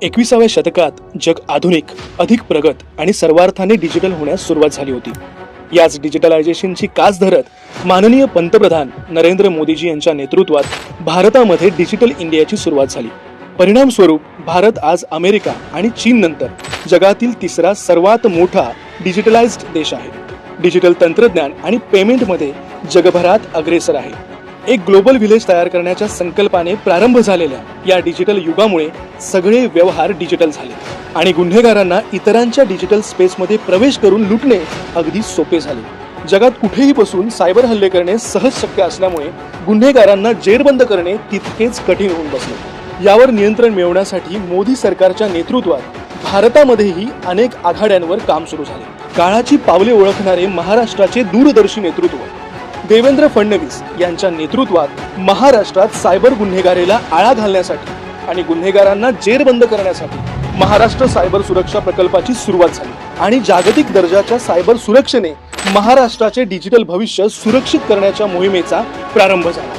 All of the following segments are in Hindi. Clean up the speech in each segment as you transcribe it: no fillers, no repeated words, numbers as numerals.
21व्या शतकात जग आधुनिक, अधिक प्रगत आणि सर्वार्थाने डिजिटल होण्यास सुरुवात झाली होती. याच डिजिटलायझेशनची कास धरत माननीय पंतप्रधान नरेंद्र मोदीजी यांच्या नेतृत्वात भारतामध्ये डिजिटल इंडियाची सुरुवात झाली. परिणाम स्वरूप भारत आज अमेरिका आणि चीन नंतर जगातील तिसरा सर्वात मोठा डिजिटलाइज्ड देश आहे. डिजिटल तंत्रज्ञान आणि पेमेंटमध्ये जगभरात अग्रेसर आहे. एक ग्लोबल व्हिलेज तयार करण्याच्या संकल्पाने प्रारंभ झालेल्या या डिजिटल युगामुळे सगळे व्यवहार डिजिटल झाले आणि गुन्हेगारांना इतरांच्या डिजिटल स्पेसमध्ये प्रवेश करून लुटणे अगदी सोपे झाले. जगात कुठेही बसून सायबर हल्ले करणे सहज शक्य असल्यामुळे गुन्हेगारांना जेरबंद करणे तितकेच कठीण होऊन बसले. यावर नियंत्रण मिळवण्यासाठी मोदी सरकारच्या नेतृत्वात भारतामध्येही अनेक आघाड्यांवर काम सुरू झाले. काळाची पावले ओळखणारे महाराष्ट्राचे दूरदर्शी नेतृत्व देवेंद्र फडणवीस यांच्या नेतृत्वात महाराष्ट्रात सायबर गुन्हेगारीला आळा घालण्यासाठी आणि गुन्हेगारांना जेरबंद करण्यासाठी महाराष्ट्र सायबर सुरक्षा प्रकल्पाची सुरुवात झाली आणि जागतिक दर्जाच्या सायबर सुरक्षेने महाराष्ट्राचे डिजिटल भविष्य सुरक्षित करण्याच्या मोहिमेचा प्रारंभ झाला.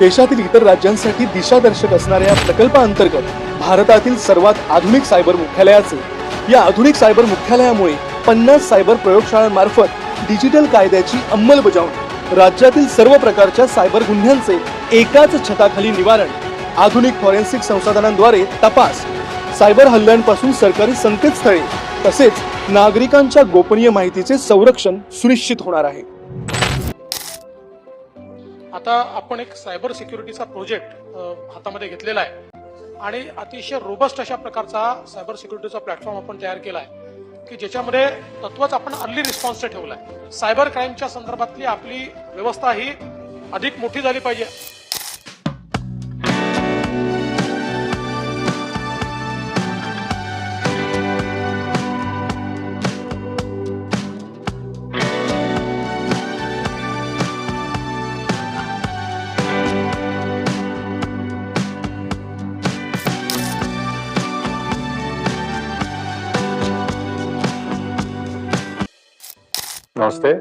देशातील इतर राज्यांसाठी दिशादर्शक असणाऱ्या या प्रकल्पाअंतर्गत भारतातील सर्वात आधुनिक सायबर मुख्यालयाचे या आधुनिक सायबर मुख्यालयामुळे 50 सायबर प्रयोगशाळांमार्फत डिजिटल कायद्याची अंमलबजावणी, राज्यातील सर्व प्रकारच्या सायबर गुन्ह्यांचे एकाच छताखाली निवारण, आधुनिक फॉरेन्सिक संसाधनांद्वारे तपास, सायबर हल्ल्यांपासून सरकारी संकेतस्थळे तसेच नागरिकांच्या गोपनीय माहितीचे संरक्षण सुनिश्चित होणार आहे. आता आपण एक सायबर सिक्युरिटीचा प्रोजेक्ट हातामध्ये घेतलेला आहे आणि अतिशय रोबस्ट अशा प्रकारचा सायबर सिक्युरिटीचा प्लॅटफॉर्म आपण तयार केला आहे की ज्याच्यामध्ये तत्वच आपण अर्ली रिस्पॉन्सचं ठेवलं आहे. सायबर क्राईमच्या संदर्भातली आपली व्यवस्था ही अधिक मोठी झाली पाहिजे. नमस्ते,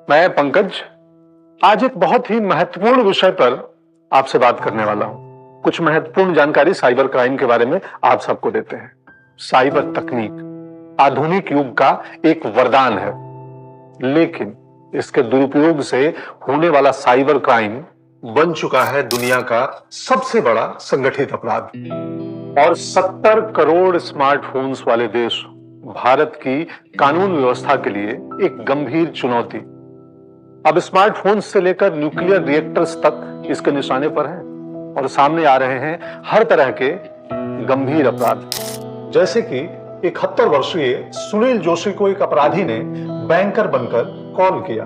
मैं पंकज आज एक बहुत ही महत्वपूर्ण विषय पर आपसे बात करने वाला हूं. कुछ महत्वपूर्ण जानकारी साइबर क्राइम के बारे में आप सबको देते हैं. साइबर तकनीक आधुनिक युग का एक वरदान है, लेकिन इसके दुरुपयोग से होने वाला साइबर क्राइम बन चुका है दुनिया का सबसे बड़ा संगठित अपराध. और 70 करोड़ स्मार्टफोन्स वाले देश भारत की कानून व्यवस्था के लिए एक गंभीर चुनौती. अब स्मार्टफोन्स से लेकर न्यूक्लियर रिएक्टर्स तक इसके निशाने पर हैं और सामने आ रहे हैं हर तरह के गंभीर अपराध. जैसे कि 71 वर्षीय सुनील जोशी को एक अपराधी ने बैंकर बनकर कॉल किया.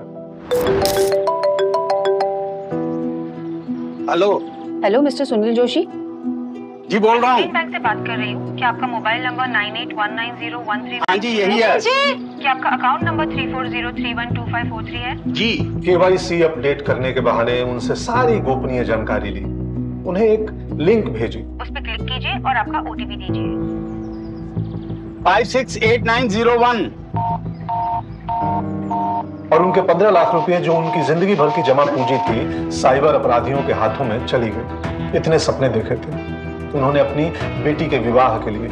हेलो मिस्टर सुनील जोशी जी, बोल रहा हूँ. बैंक से बात कर रही हूँ. क्या आपका मोबाइल नंबर 98190131? हाँ जी, यही है. क्या आपका अकाउंट नंबर 34031254 है? जी, केवाईसी अपडेट करने के बहाने उनसे सारी गोपनीय जानकारी ली, उन्हें एक लिंक भेजी. उस पर क्लिक कीजिए और आपका ओटीपी दीजिए. 568901. और उनके 15 लाख रुपए जो उनकी जिंदगी भर की जमा पूंजी थी साइबर अपराधियों के हाथों में चली गई. इतने सपने देखे थे उन्होंने अपनी बेटी के विवाह के लिए,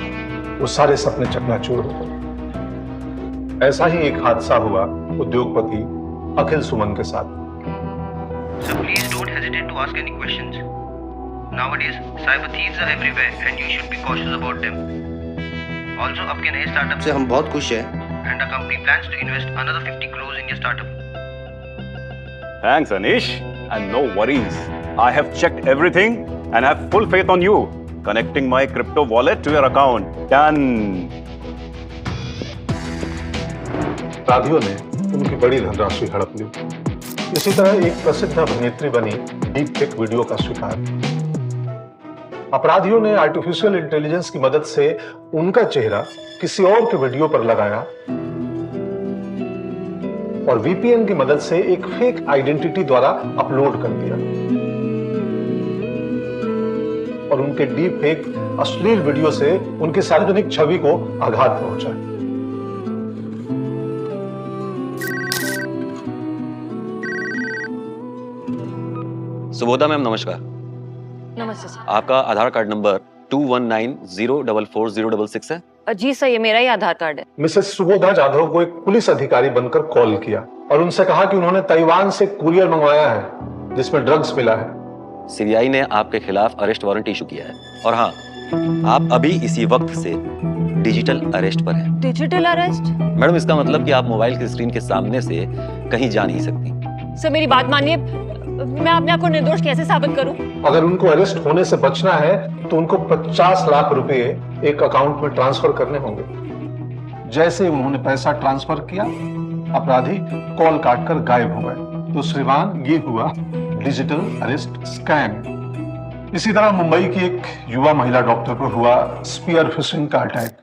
वो सारे सपने चकनाचूर हो गए. ऐसा ही एक हादसा हुआ उद्योगपति अखिल सुमन के साथ. So please don't hesitate to ask any questions. Nowadays, cyber thieves are everywhere and you should be cautious about them. Also, आपके नए स्टार्टअप से हम बहुत खुश हैं. and our company plans to invest another 50 crores in your startup. Thanks, Anish. And no worries. I have checked everything and have full faith on you. Connecting my crypto wallet to your account. Done. अपराधियों ने उनकी बड़ी धनराशि हड़प ली. इसी तरह एक प्रसिद्ध अभिनेत्री बनी डीप फेक वीडियो का शिकार. अपराधियों ने आर्टिफिशियल इंटेलिजेंस की मदद से उनका चेहरा किसी और के वीडियो पर लगाया और वीपीएन की मदद से एक फेक आइडेंटिटी द्वारा अपलोड कर दिया और उनके डीप फेक अश्लील वीडियो से उनकी सार्वजनिक छवि को आघात पहुंचा. सुबोधा मैम नमस्कार. नमस्ते सर. आपका आधार कार्ड नंबर 2190444066 है? जी सर, ये मेरा ही आधार कार्ड है। मिसेस सुबोधा जाधव को एक पुलिस अधिकारी बनकर कॉल किया और उनसे कहा कि उन्होंने ताइवान से कुरियर मंगवाया है जिसमें ड्रग्स मिला है। सीबीआई ने आपके खिलाफ अरेस्ट वारंट इशू किया है और हाँ, आप अभी इसी वक्त से डिजिटल अरेस्ट पर हैं। Digital arrest? मैडम, इसका मतलब कि आप मोबाइल की स्क्रीन के सामने से कहीं जा नहीं सकती। सर मेरी बात मानिए, मैं अपने आप को निर्दोष कैसे साबित करूं? अगर उनको अरेस्ट होने से बचना है तो उनको 50 लाख रुपए एक अकाउंट में ट्रांसफर करने होंगे। जैसे उन्होंने पैसा ट्रांसफर किया, अपराधी कॉल काटकर गायब हो गए। तो श्रीमान, ये हुआ डिजिटल अरेस्ट स्कैम। इसी तरह मुंबई की एक युवा महिला डॉक्टर पर हुआ स्पीयर फिशिंग का अटैक।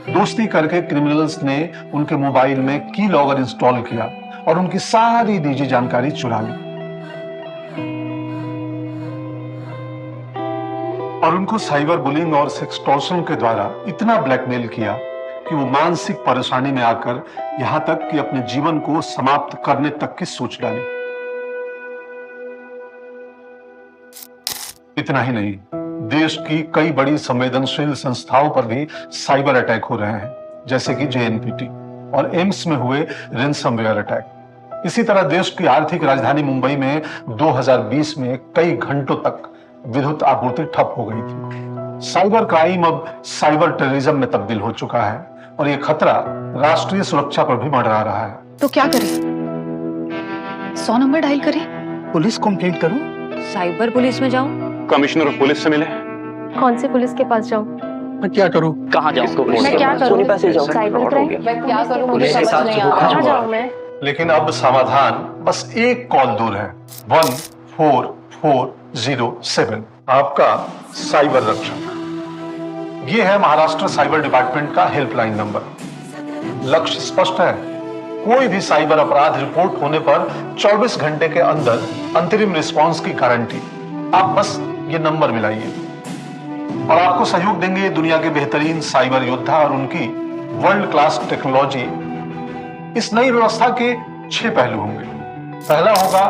दोस्ती करके क्रिमिनल्स ने उनके मोबाइल में की लॉगर इंस्टॉल किया और उनकी सारी निजी जानकारी चुरा ली और उनको साइबर बुलिंग और सेक्सटॉर्शन के द्वारा इतना ब्लैकमेल किया कि वो मानसिक परेशानी में आकर यहां तक कि अपने जीवन को समाप्त करने तक की सोच डाली। इतना ही नहीं, देश की कई बड़ी संवेदनशील संस्थाओं पर भी साइबर अटैक हो रहे हैं, जैसे कि जेएनपीटी और एम्स में हुए रेंसमवेयर अटैक। इसी तरह देश की आर्थिक राजधानी मुंबई में 2020 में कई घंटों तक विद्युत आपूर्ति ठप हो गई थी। साइबर क्राइम अब साइबर टेररिज्म में तब्दील हो चुका है और यह खतरा राष्ट्रीय सुरक्षा पर भी मंडरा रहा है। तो क्या करें? 100 नंबर डायल करें? पुलिस कंप्लेंट करूं? साइबर पुलिस में जाऊं? कमिश्नर ऑफ पुलिस से मिले। कौन से पुलिस के पास जाऊं? मैं क्या करूं? कहाँ जाऊँ? मैं क्या करूं? Cyber crime? मैं क्या करूं? मुझे समझ नहीं आ रहा। कहाँ जाऊं मैं? लेकिन अब समाधान बस एक कॉल दूर है। 14407, आपका साइबर रक्षक। ये है महाराष्ट्र साइबर डिपार्टमेंट का हेल्पलाइन नंबर। लक्ष्य स्पष्ट है, कोई भी साइबर अपराध रिपोर्ट होने पर 24 घंटे के अंदर अंतरिम रिस्पांस की गारंटी। आप बस ये नंबर मिलाइए और आपको सहयोग देंगे दुनिया के बेहतरीन साइबर योद्धा और उनकी वर्ल्ड क्लास टेक्नोलॉजी। इस नई व्यवस्था के 6 पहलू होंगे। पहला होगा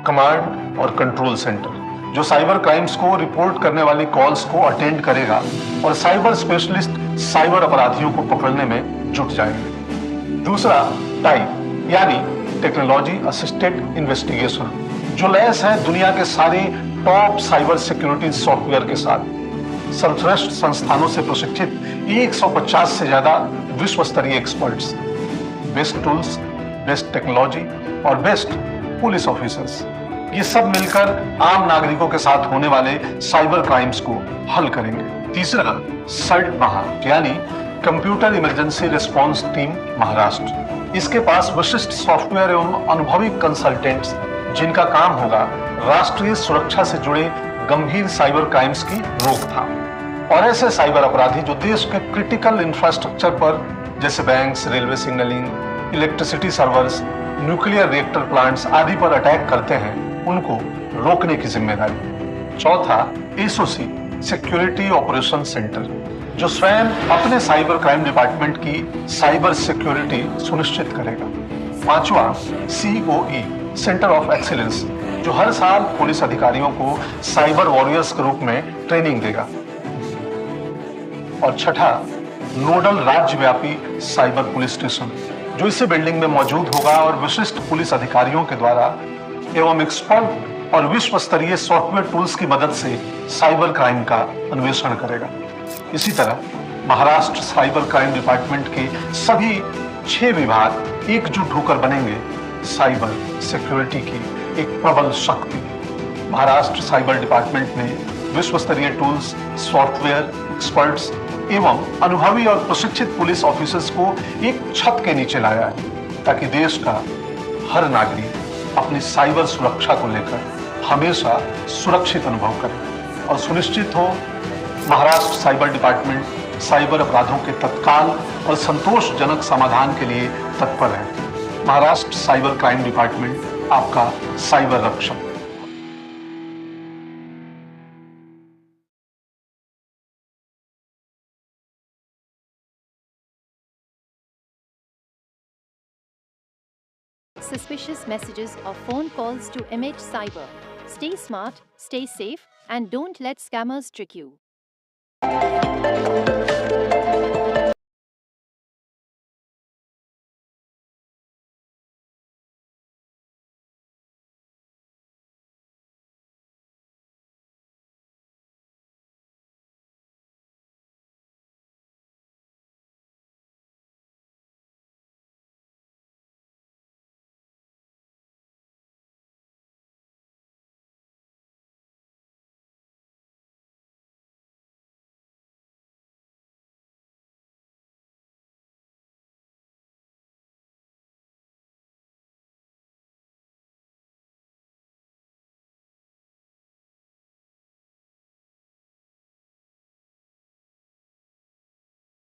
कमांड और कंट्रोल सेंटर, जो साइबर क्राइम्स को रिपोर्ट करने वाली कॉल्स को अटेंड करेगा और साइबर स्पेशलिस्ट साइबर अपराधियों को पकड़ने में जुट जाएंगे। दूसरा, टाइप यानी टेक्नोलॉजी असिस्टेड इन्वेस्टिगेशन, जो लैस है दुनिया के सारे टॉप साइबर सिक्योरिटी सॉफ्टवेयर के साथ। सर्वश्रेष्ठ संस्थानों से प्रशिक्षित 150 से ज्यादा विश्व स्तरीय experts, best tools, best technology और बेस्ट पुलिस ऑफिसर्स, ये सब मिलकर आम नागरिकों के साथ होने वाले साइबर क्राइम्स को हल करेंगे। तीसरा, सर्ट महा यानी computer emergency response team Maharashtra. इसके पास विशिष्ट सॉफ्टवेयर एवं अनुभवी कंसल्टेंट्स, जिनका काम होगा राष्ट्रीय सुरक्षा से जुड़े गंभीर साइबर क्राइम्स की रोकथाम और ऐसे साइबर अपराधी जो देश के क्रिटिकल इंफ्रास्ट्रक्चर पर जैसे banks, railway signalling, electricity servers, nuclear reactor plants आदि पर अटैक करते हैं, उनको रोकने की जिम्मेदारी। चौथा, एसओसी सिक्योरिटी ऑपरेशन सेंटर, जो स्वयं अपने साइबर क्राइम डिपार्टमेंट की साइबर सिक्योरिटी सुनिश्चित करेगा। पांचवा, सीओई सेंटर ऑफ एक्सीलेंस, जो हर साल पुलिस अधिकारियों को साइबर वॉरियर्स के रूप में ट्रेनिंग देगा। और छठा, नोडल राज्यव्यापी साइबर पुलिस स्टेशन, जो इसी बिल्डिंग में मौजूद होगा और विशिष्ट पुलिस अधिकारियों के द्वारा एवं एक्सपर्ट और विश्व स्तरीय सॉफ्टवेयर टूल्स की मदद से साइबर क्राइम का अन्वेषण करेगा। इसी तरह महाराष्ट्र साइबर क्राइम डिपार्टमेंट के सभी 6 विभाग एकजुट होकर बनेंगे साइबर सिक्योरिटी की एक प्रबल शक्ति। महाराष्ट्र साइबर डिपार्टमेंट ने विश्व स्तरीय टूल्स, सॉफ्टवेयर, एक्सपर्ट्स एवं अनुभवी और प्रशिक्षित पुलिस ऑफिसर्स को एक छत के नीचे लाया है, ताकि देश का हर नागरिक अपनी साइबर सुरक्षा को लेकर हमेशा सुरक्षित अनुभव करे और सुनिश्चित हो महाराष्ट्र साइबर डिपार्टमेंट साइबर अपराधों के तत्काल और संतोषजनक समाधान के लिए तत्पर है। महाराष्ट्र साइबर क्राइम डिपार्टमेंट आपका साइबर रक्षक। suspicious messages or phone calls to Image Cyber. Stay smart, stay safe, and don't let scammers trick you.